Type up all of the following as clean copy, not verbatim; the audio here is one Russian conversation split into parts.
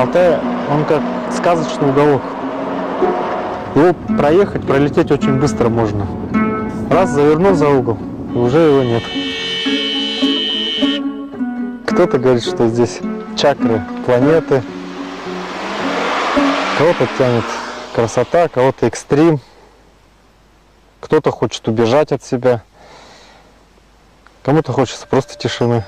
Алтай, он как сказочный уголок. Его проехать, пролететь очень быстро можно. Раз завернул за угол, и уже его нет. Кто-то говорит, что здесь чакры планеты. Кого-то тянет красота, кого-то экстрим. Кто-то хочет убежать от себя. Кому-то хочется просто тишины.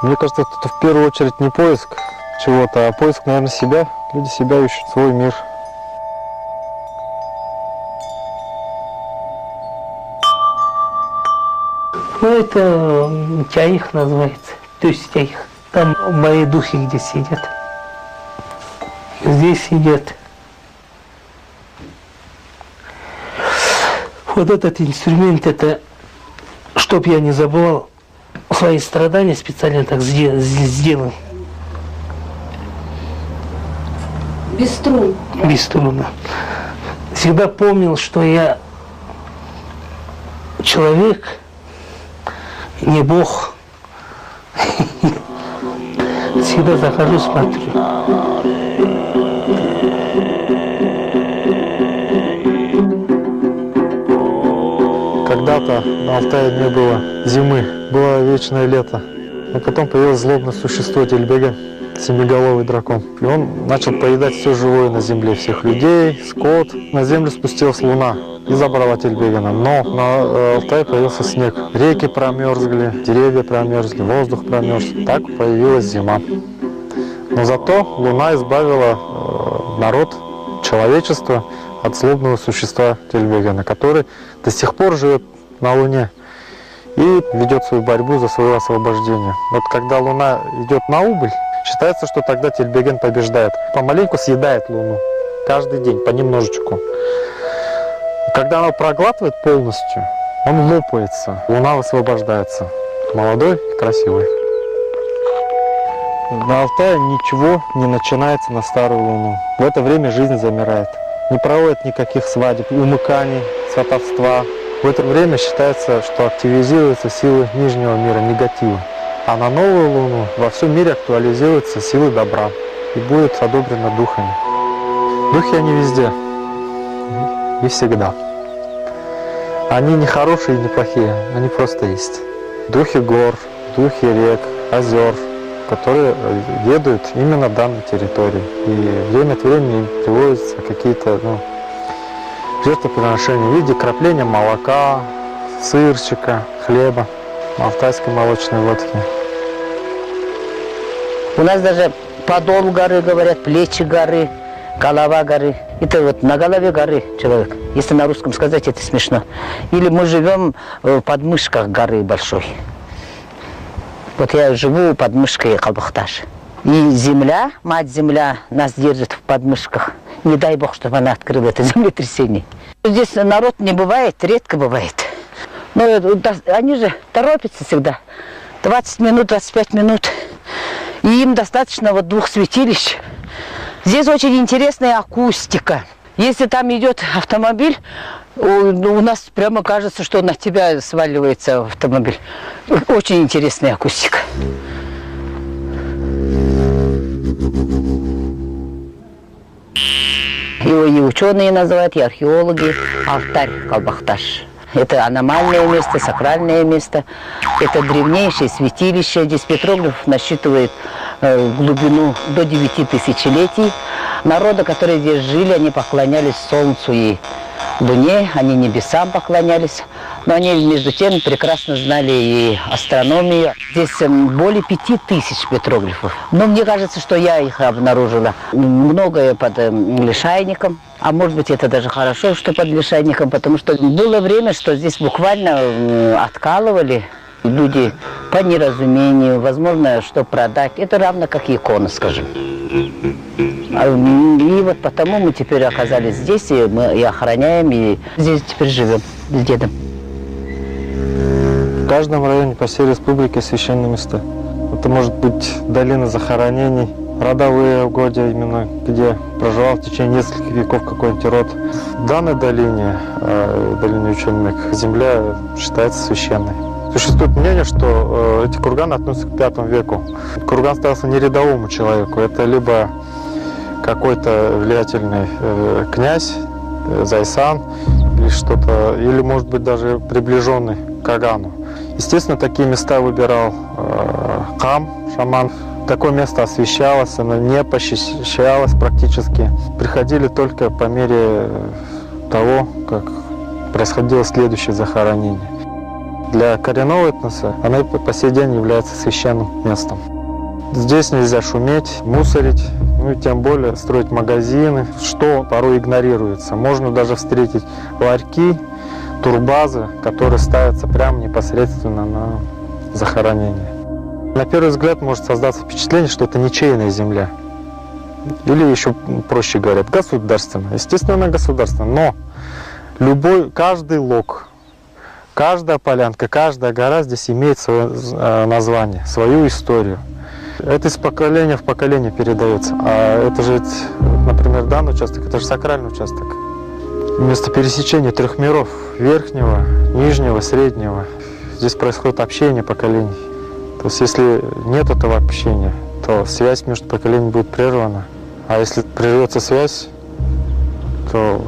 Мне кажется, это в первую очередь не поиск чего-то, а поиск, наверное, себя. Люди себя ищут, свой мир. Ну, это Тяих называется. То есть Тяих. Там мои духи где сидят. Здесь сидят. Вот этот инструмент, это, чтоб я не забывал свои страдания, специально так сделан. Без струн. Без струн. Всегда помнил, что я человек, не Бог. Всегда захожу, смотрю. Когда-то на Алтае не было зимы, было вечное лето. Но потом появилось злобное существо Тельбеген, семиголовый дракон. И он начал поедать все живое на земле, всех людей, скот. На землю спустилась луна и забрала Тельбегена. Но на Алтае появился снег. Реки промерзли, деревья промерзли, воздух промерз. Так появилась зима. Но зато луна избавила народ, человечество от злобного существа Тельбегена, который до сих пор живет на Луне и ведет свою борьбу за свое освобождение. Вот когда Луна идет на убыль, считается, что тогда Тельбеген побеждает. Помаленьку съедает Луну. Каждый день, понемножечку. Когда она проглатывает полностью, он лопается. Луна высвобождается. Молодой и красивый. На Алтае ничего не начинается на старую Луну. В это время жизнь замирает. Не проводят никаких свадеб, умыканий, сватовства. В это время считается, что активизируются силы нижнего мира, негатива. А на новую Луну во всем мире актуализируются силы добра и будет одобрено духами. Духи они везде и всегда. Они не хорошие и не плохие, они просто есть. Духи гор, духи рек, озер, которые ведают именно данной территории. И время от времени приводятся какие-то жертвоприношения в виде крапления молока, сырчика, хлеба, алтайской молочной водки. У нас даже подол горы говорят, плечи горы, голова горы. Это вот на голове горы человек. Если на русском сказать, это смешно. Или мы живем в подмышках горы большой. Вот я живу под мышкой Калбахташ. И земля, мать-земля нас держит в подмышках. Не дай бог, чтобы она открыла это землетрясение. Здесь народ не бывает, редко бывает. Но они же торопятся всегда. 20 минут, 25 минут. И им достаточно вот 2 святилищ. Здесь очень интересная акустика. Если там идет автомобиль, у нас прямо кажется, что на тебя сваливается автомобиль. Очень интересная акустика. Его и ученые называют, и археологи. Алтарь Калбахташ. Это аномальное место, сакральное место. Это древнейшее святилище. Здесь петроглиф насчитывает глубину до 9 тысячелетий. Народы, которые здесь жили, они поклонялись Солнцу и Луне, они небесам поклонялись. Но они, между тем, прекрасно знали и астрономию. Здесь более 5000 петроглифов. Но мне кажется, что я их обнаружила. Многое под лишайником. А может быть, это даже хорошо, что под лишайником, потому что было время, что здесь буквально откалывали люди по неразумению, возможно, что продать. Это равно как икона, скажем. И вот потому мы теперь оказались здесь, и мы и охраняем, и здесь теперь живем с дедом. В каждом районе по всей республике священные места. Это может быть долина захоронений, родовые угодья, именно где проживал в течение нескольких веков какой-нибудь род. В данной долине, долине Учебник, земля считается священной. Существует мнение, что эти курганы относятся к V веку. Курган ставился не рядовому человеку, это либо какой-то влиятельный князь, зайсан, или что-то, или, может быть, даже приближенный к Кагану. Естественно, такие места выбирал Кам, шаман. Такое место освещалось, оно не посещалось практически. Приходили только по мере того, как происходило следующее захоронение. Для коренного этноса она по сей день является священным местом. Здесь нельзя шуметь, мусорить, ну и тем более строить магазины, что порой игнорируется. Можно даже встретить ларьки, турбазы, которые ставятся прямо непосредственно на захоронение. На первый взгляд может создаться впечатление, что это ничейная земля. Или еще проще говорят, государственная. Естественно, она государственная, но каждый лог, каждая полянка, каждая гора здесь имеет свое название, свою историю. Это из поколения в поколение передается. А это же, например, данный участок, это же сакральный участок. Место пересечения трех миров, верхнего, нижнего, среднего. Здесь происходит общение поколений. То есть если нет этого общения, то связь между поколениями будет прервана. А если прервется связь, то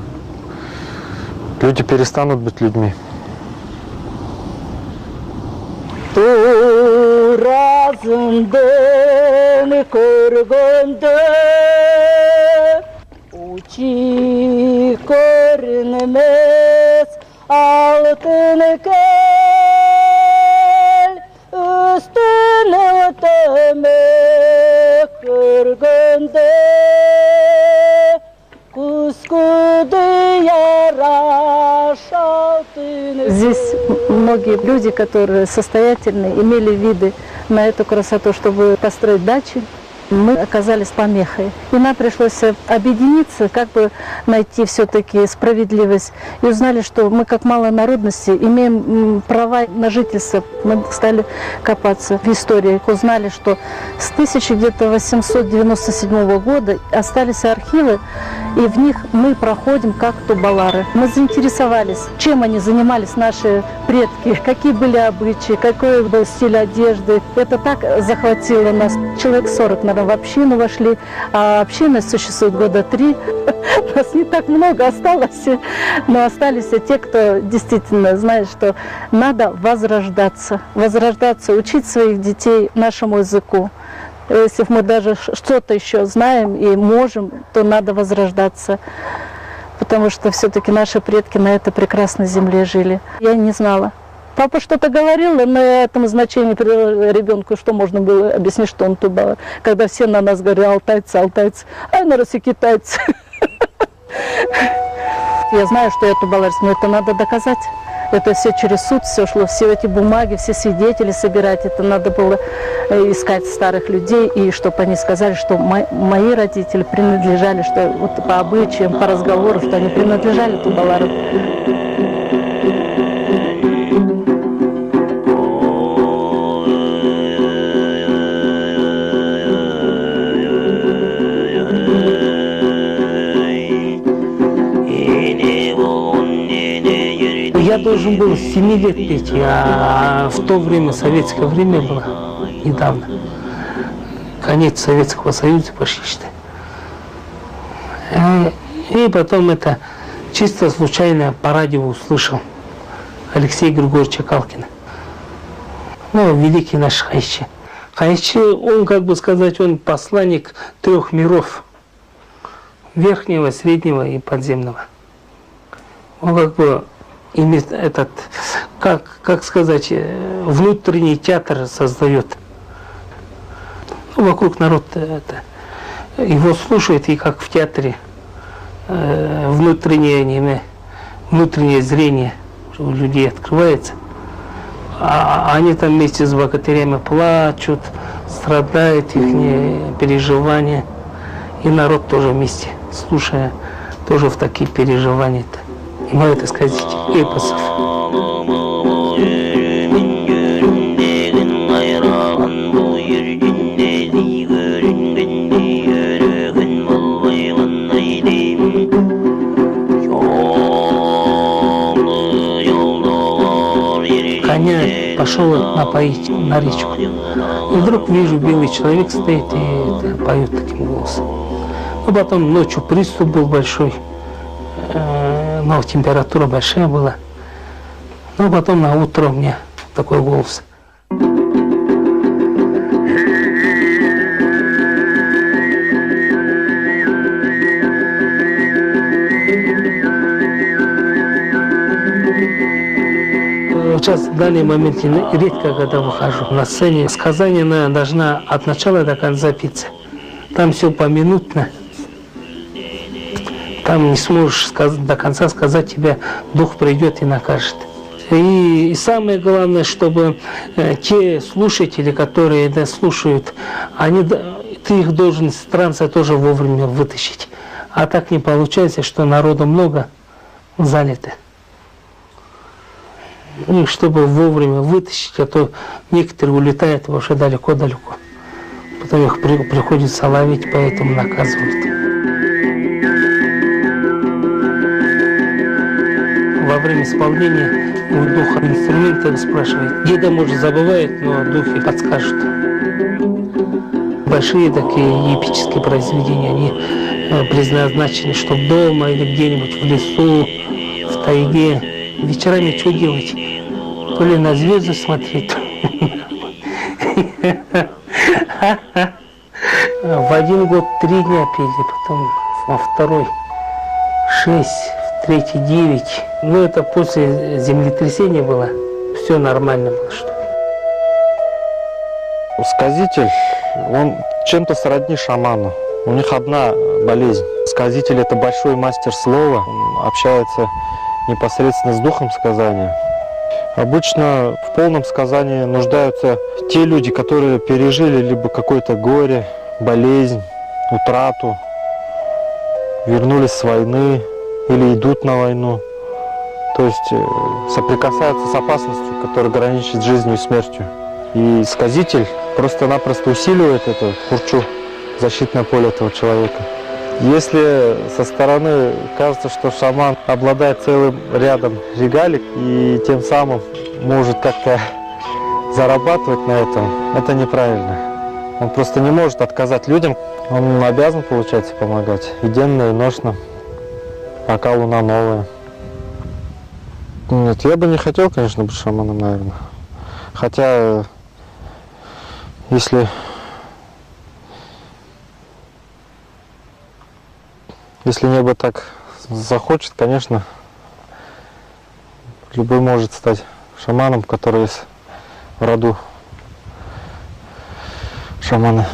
люди перестанут быть людьми. Туразындын көргөндө учи көрүнмөс алтын көл үстүнө төмөк көргөндө кускуды яраш алтын. Здесь многие люди, которые состоятельные, имели виды на эту красоту, чтобы построить дачи. Мы оказались помехой. И нам пришлось объединиться, как бы найти все-таки справедливость. И узнали, что мы, как малой народности, имеем права на жительство. Мы стали копаться в истории. Узнали, что с 1897 года остались архивы, и в них мы проходим как тубалары. Мы заинтересовались, чем они занимались, наши предки, какие были обычаи, какой был стиль одежды. Это так захватило нас. Человек 40, наверное, в общину вошли, а община существует года 3. Нас не так много осталось, но остались те, кто действительно знает, что надо возрождаться, учить своих детей нашему языку. Если мы даже что-то еще знаем и можем, то надо возрождаться, потому что все-таки наши предки на этой прекрасной земле жили. Я не знала. Папа что-то говорил, но на этом значении ребенку, что можно было объяснить, что он тубалар. Когда все на нас говорили, алтайцы, алтайцы, а на Руси китайцы. Я знаю, что я тубаларец, но это надо доказать. Это все через суд, все шло, все эти бумаги, все свидетели собирать. Это надо было искать старых людей, и чтобы они сказали, что мои родители принадлежали, что вот по обычаям, по разговору, что они принадлежали тубалару. Я должен был с 7 лет петь, а в то время, советское время было, недавно. Конец Советского Союза почти что. И потом это чисто случайно по радио услышал Алексея Григорьевича Калкина. Ну, великий наш Хайчи. Хайчи, он, как бы сказать, он посланник 3 миров. Верхнего, среднего и подземного. Он как бы имеет этот, как сказать, внутренний театр создает. Вокруг народ это, его слушает, и как в театре внутреннее зрение у людей открывается. А они там вместе с богатырями плачут, страдают, их переживания. И народ тоже вместе, слушая, тоже в такие переживания-то. Много, так сказать, эпосов. Коня пошел напоить на речку. И вдруг вижу, белый человек стоит и поет таким голосом. Ну, потом ночью приступ был большой, но температура большая была. Ну, потом на утро у меня такой голос. Сейчас в данный момент редко, когда выхожу на сцене, сказание должна от начала до конца питься. Там все поминутно. Там не сможешь до конца сказать, тебя Дух придет и накажет. И самое главное, чтобы те слушатели, которые слушают, ты их должен из транса тоже вовремя вытащить. А так не получается, что народу много занято. И чтобы вовремя вытащить, а то некоторые улетают вообще далеко-далеко. Потом их приходится ловить, поэтому наказывают. Во время исполнения у духа инструменты спрашивает. Деда, может, забывает, но духи подскажут. Большие такие эпические произведения, они предназначены, чтобы дома или где-нибудь в лесу, в тайге. Вечерами что делать? То ли на звезды смотреть. В один год 3 дня пели, потом во второй 6, в третий 9. Ну, это после землетрясения было. Все нормально было, что ли. Сказитель, он чем-то сродни шаману. У них одна болезнь. Сказитель – это большой мастер слова. Он общается непосредственно с духом сказания. Обычно в полном сказании нуждаются те люди, которые пережили либо какое-то горе, болезнь, утрату, вернулись с войны или идут на войну. То есть соприкасаются с опасностью, которая граничит с жизнью и смертью. И сказитель просто-напросто усиливает это хурчу, защитное поле этого человека. Если со стороны кажется, что шаман обладает целым рядом регалий и тем самым может как-то зарабатывать на этом, это неправильно. Он просто не может отказать людям, он обязан, получается, помогать и денно, и ношно, пока луна новая. Нет, я бы не хотел, конечно, быть шаманом, наверное. Хотя, если небо так захочет, конечно, любой может стать шаманом, который есть в роду шамана.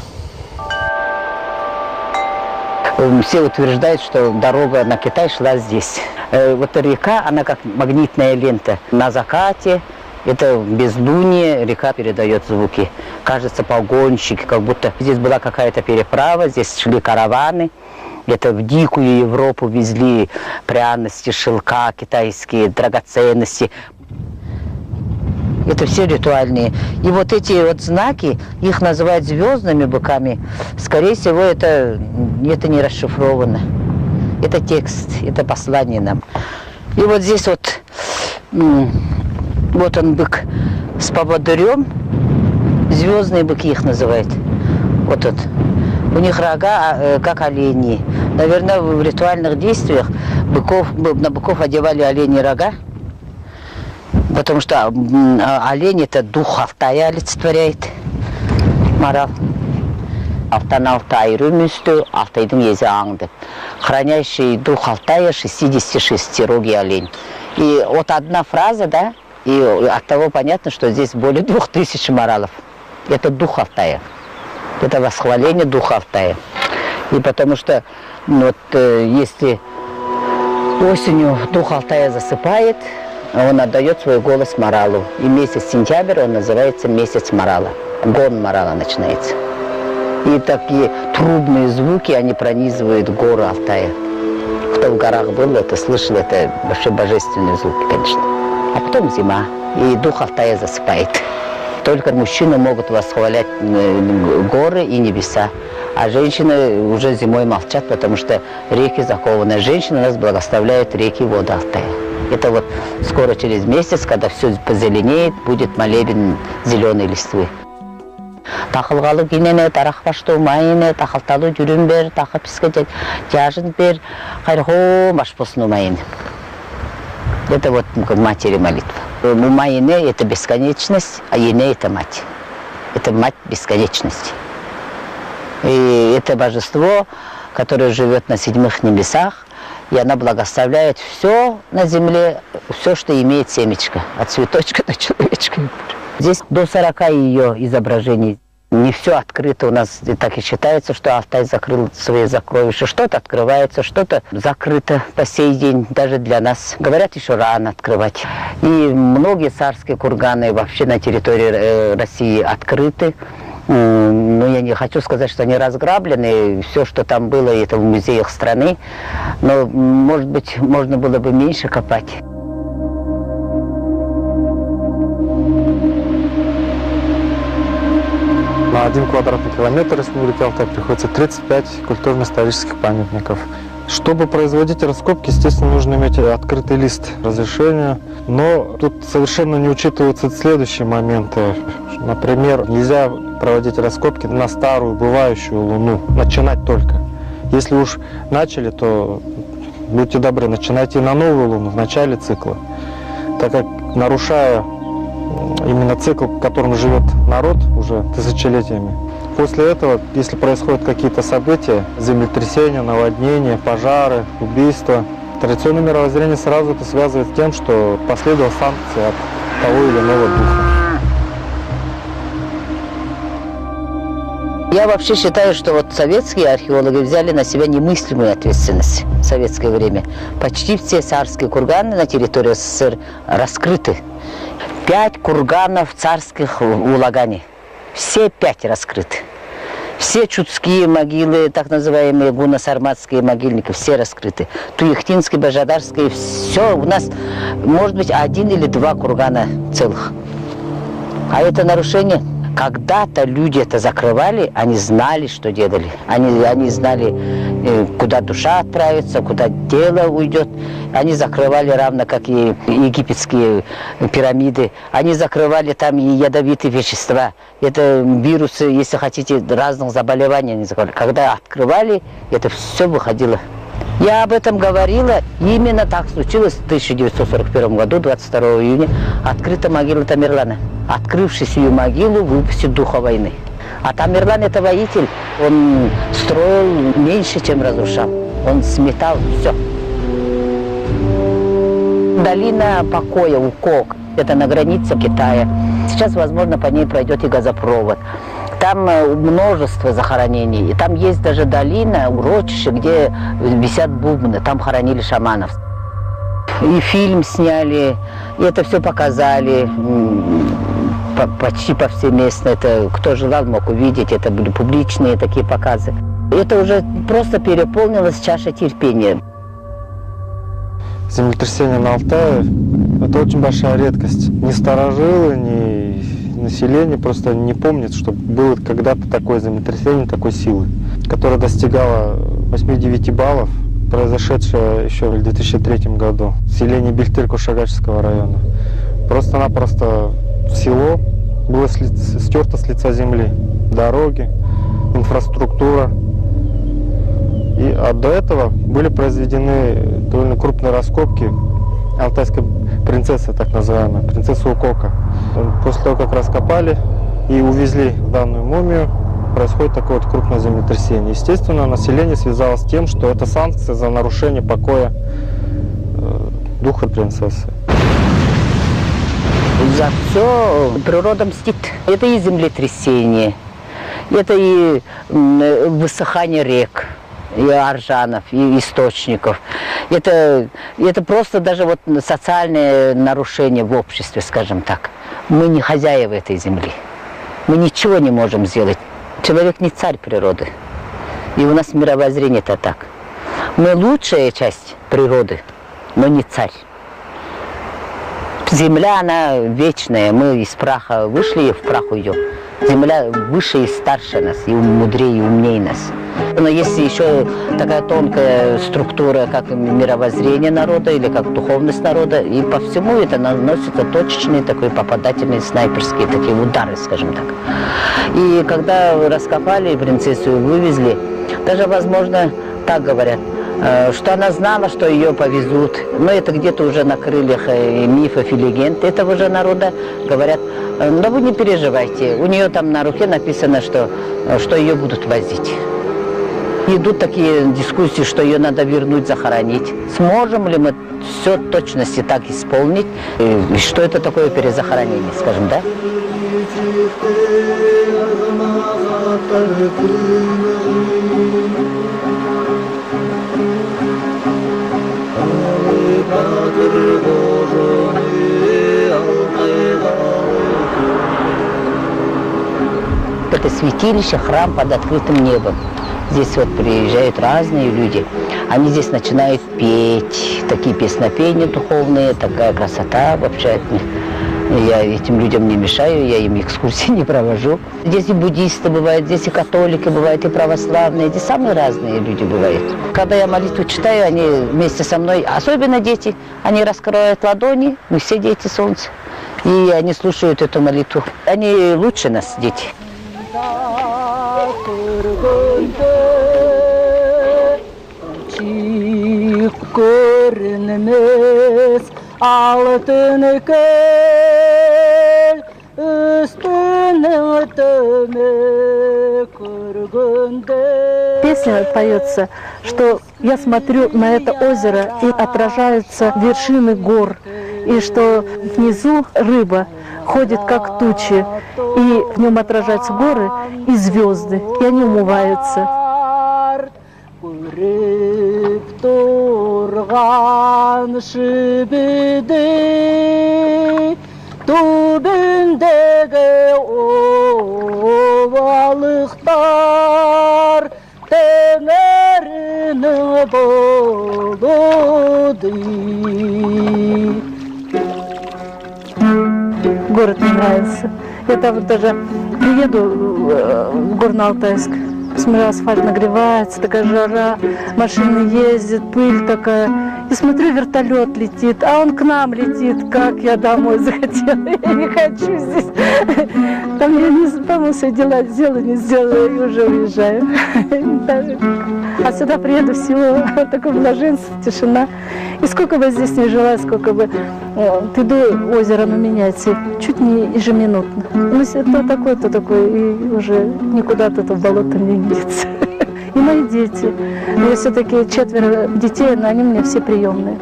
Все утверждают, что дорога на Китай шла здесь. Вот река, она как магнитная лента. На закате, это безлуние, река передает звуки. Кажется, погонщики, как будто здесь была какая-то переправа, здесь шли караваны. Это в дикую Европу везли пряности, шелка, китайские драгоценности. Это все ритуальные. И вот эти вот знаки, их называют звездными быками. Скорее всего, это не расшифровано. Это текст, это послание нам. И вот здесь вот, вот он бык с поводырем. Звездные быки их называют. Вот тут. У них рога, как олени. Наверное, в ритуальных действиях на быков одевали оленьи рога. Потому что олень это дух Алтая олицетворяет. Марал. Алтан Алтай румюстü, Алтайдың езі аңды. Хранящий дух Алтая 66-рогий олень. И вот одна фраза, да, и от того понятно, что здесь более 2000 моралов. Это дух Алтая. Это восхваление духа Алтая. И потому что вот, если осенью дух Алтая засыпает, он отдает свой голос моралу. И месяц сентябрь он называется месяц морала. Гон морала начинается. И такие трубные звуки, они пронизывают гору Алтая. Кто в горах был, это слышал, это вообще божественные звуки, конечно. А потом зима, и дух Алтая засыпает. Только мужчины могут восхвалять горы и небеса, а женщины уже зимой молчат, потому что реки закованы. Женщины нас благословляют реки воды Алтая. Это вот скоро, через месяц, когда все позеленеет, будет молебен зеленой листвы. Тахылғалы кинене, тарақпашты майыны, тахылталы жүрін бер, тақы піске жажын бер, қайрғы машпосын майыны. Это вот матери молитва. Майыны – это бесконечность, а ене – это мать. Это мать бесконечности. И это божество, которое живет на седьмых небесах, и она благословляет все на земле, все, что имеет семечко, от цветочка до человечка. Здесь до 40 ее изображений. Не все открыто у нас, и так и считается, что Алтай закрыл свои сокровища. Что-то открывается, что-то закрыто по сей день, даже для нас. Говорят, еще рано открывать. И многие царские курганы вообще на территории России открыты. Но я не хочу сказать, что они разграблены. Все, что там было, это в музеях страны. Но, может быть, можно было бы меньше копать. На 1 квадратный километр Республики Алтай приходится 35 культурно-исторических памятников. Чтобы производить раскопки, естественно, нужно иметь открытый лист разрешения. Но тут совершенно не учитываются следующие моменты. Например, нельзя проводить раскопки на старую, бывающую Луну. Начинать только. Если уж начали, то будьте добры, начинайте на новую Луну в начале цикла. Так как, нарушая именно цикл, в котором живет народ уже тысячелетиями. После этого, если происходят какие-то события, землетрясения, наводнения, пожары, убийства, традиционное мировоззрение сразу это связывает с тем, что последовала санкция от того или иного духа. Я вообще считаю, что вот советские археологи взяли на себя немыслимую ответственность в советское время. Почти все царские курганы на территории СССР раскрыты. 5 курганов царских в Лагане. Все 5 раскрыты. Все чудские могилы, так называемые гуно-сарматские могильники, все раскрыты. Туехтинские, Божадарские, все. У нас может быть 1 или 2 кургана целых. А это нарушение. Когда-то люди это закрывали, они знали, что делали. Они знали, куда душа отправится, куда тело уйдет. Они закрывали равно, как и египетские пирамиды. Они закрывали там и ядовитые вещества. Это вирусы, если хотите, разных заболеваний они закрывали. Когда открывали, это все выходило. Я об этом говорила. Именно так случилось в 1941 году, 22 июня, открыта могила Тамерлана. Открывшись ее могилу, выпустит духа войны. А Тамерлан – это воитель. Он строил меньше, чем разрушал. Он сметал все. Долина покоя, Укок, это на границе Китая. Сейчас, возможно, по ней пройдет и газопровод. Там множество захоронений. И там есть даже долина, урочище, где висят бубны. Там хоронили шаманов. И фильм сняли, и это все показали почти повсеместно. Это кто желал, мог увидеть. Это были публичные такие показы. Это уже просто переполнилась чаша терпения. Землетрясение на Алтае – это очень большая редкость. Ни старожилы, ни население просто не помнит, что было когда-то такое землетрясение такой силы, которое достигало 8-9 баллов, произошедшее еще в 2003 году в селении Бельтель Кушагачского района. Просто-напросто село было стерто с лица земли. Дороги, инфраструктура. А до этого были произведены довольно крупные раскопки алтайской принцессы, так называемой, принцессы Укока. После того, как раскопали и увезли данную мумию, происходит такое вот крупное землетрясение. Естественно, население связалось с тем, что это санкция за нарушение покоя духа принцессы. За все природа мстит. Это и землетрясение, это и высыхание рек, и аржанов, и источников. Это просто даже вот социальное нарушение в обществе, скажем так. Мы не хозяева этой земли. Мы ничего не можем сделать. Человек не царь природы. И у нас мировоззрение-то так. Мы лучшая часть природы, но не царь. Земля, она вечная. Мы из праха вышли, в прах уйдем. Земля выше и старше нас, и мудрее, и умнее нас. Но есть еще такая тонкая структура, как мировоззрение народа или как духовность народа. И по всему это наносятся точечные, такие попадательные снайперские такие удары, скажем так. И когда раскопали принцессу и вывезли, даже, возможно, так говорят, что она знала, что ее повезут. Но это где-то уже на крыльях мифов и легенд этого же народа говорят, но вы не переживайте, у нее там на руке написано, что ее будут возить. Идут такие дискуссии, что ее надо вернуть, захоронить. Сможем ли мы все в точности так исполнить? И что это такое перезахоронение, скажем, да? Это святилище, храм под открытым небом. Здесь вот приезжают разные люди. Они здесь начинают петь, такие песнопения духовные, такая красота вообще. Я этим людям не мешаю, я им экскурсии не провожу. Здесь и буддисты бывают, здесь и католики бывают, и православные, здесь самые разные люди бывают. Когда я молитву читаю, они вместе со мной, особенно дети, они раскрывают ладони, мы все дети солнца, и они слушают эту молитву. Они лучше нас, дети. Алтын көл үстіне төме көргенде. Песня поется, что я смотрю на это озеро и отражаются вершины гор, и что внизу рыба ходит как тучи, и в нем отражаются горы и звезды, и они умываются. Турган шибиди түбіндегі овалықтар тәңірінің болуды. Город мне нравится. Я там даже приеду в Горно-Алтайск. Смотрю, асфальт нагревается, такая жара, машины ездят, пыль такая. И смотрю, вертолет летит, а он к нам летит, как я домой захотела. Я не хочу здесь. Там я не помню, все дела сделаю, не сделаю, и уже уезжаю. А сюда приеду в село, такое блаженство, тишина. И сколько бы здесь ни жила, сколько бы иду, озеро оно меняется, чуть не ежеминутно. Ну, то такое, и уже никуда от этого болота не деться. И мои дети. Я все-таки 4 детей, но они у меня все приемные.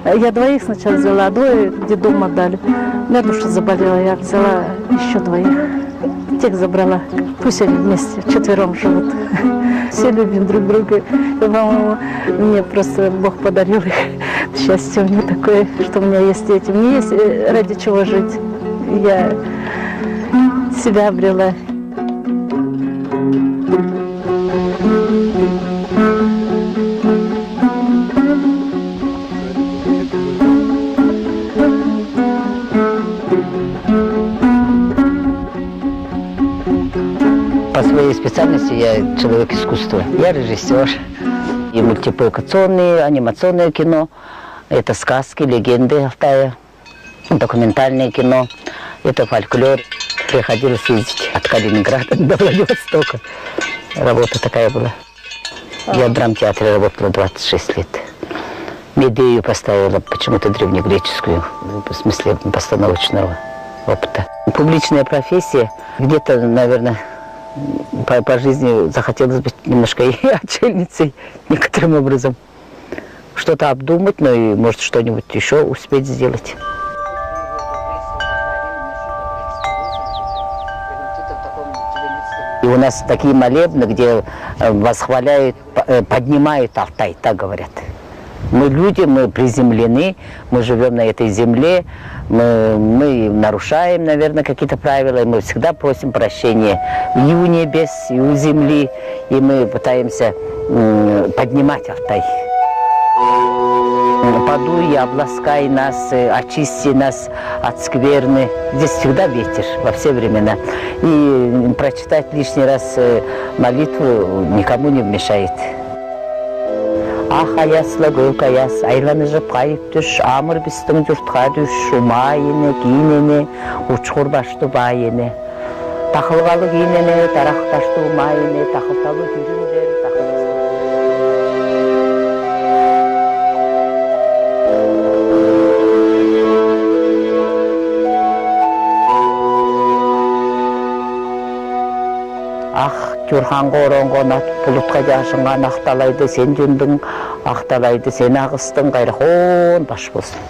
Я 2 сначала взяла, а 2 детдом отдали. У меня душа заболела, я взяла еще 2. Тех забрала. Пусть они вместе, 4 живут. Все любим друг друга. И, по-моему, мне просто Бог подарил их. Счастье у меня такое, что у меня есть дети. Мне есть ради чего жить. Я себя обрела. По своей специальности я человек искусства. Я режиссер. И мультипликационные, анимационное кино. Это сказки, легенды Алтая. Документальное кино. Это фольклор. Приходилось ездить от Калининграда до Владивостока. Работа такая была. Я в драмтеатре работала 26 лет. Медею поставила, почему-то древнегреческую, в смысле постановочного опыта. Публичная профессия. Где-то, наверное, по жизни захотелось быть немножко и отшельницей некоторым образом. Что-то обдумать, но и, может, что-нибудь еще успеть сделать. И у нас такие молебны, где восхваляют, поднимают Алтай, так говорят. Мы люди, мы приземлены, мы живем на этой земле, мы нарушаем, наверное, какие-то правила, и мы всегда просим прощения и у небес, и у земли, и мы пытаемся поднимать Алтай. подуй, обласкай нас, очисти нас от скверны. Здесь всегда ветер, во все времена. И прочитать лишний раз молитву никому не мешает. Ах, аяслы көк аяс, айланы жып қайып түш, амыр бістің жұртқа түш, шумайыны, кейнені, ұчқыр башты байыны. Тақылғалы кейнені, тарақташты ұмайыны, тақылталы жүріндер, тақылталы. Ах, Тюрханға оранған ат бұлытқа жашынған ақталайды сен жөндің, ақталайды сен ағыстың, қайрақон баш болсын.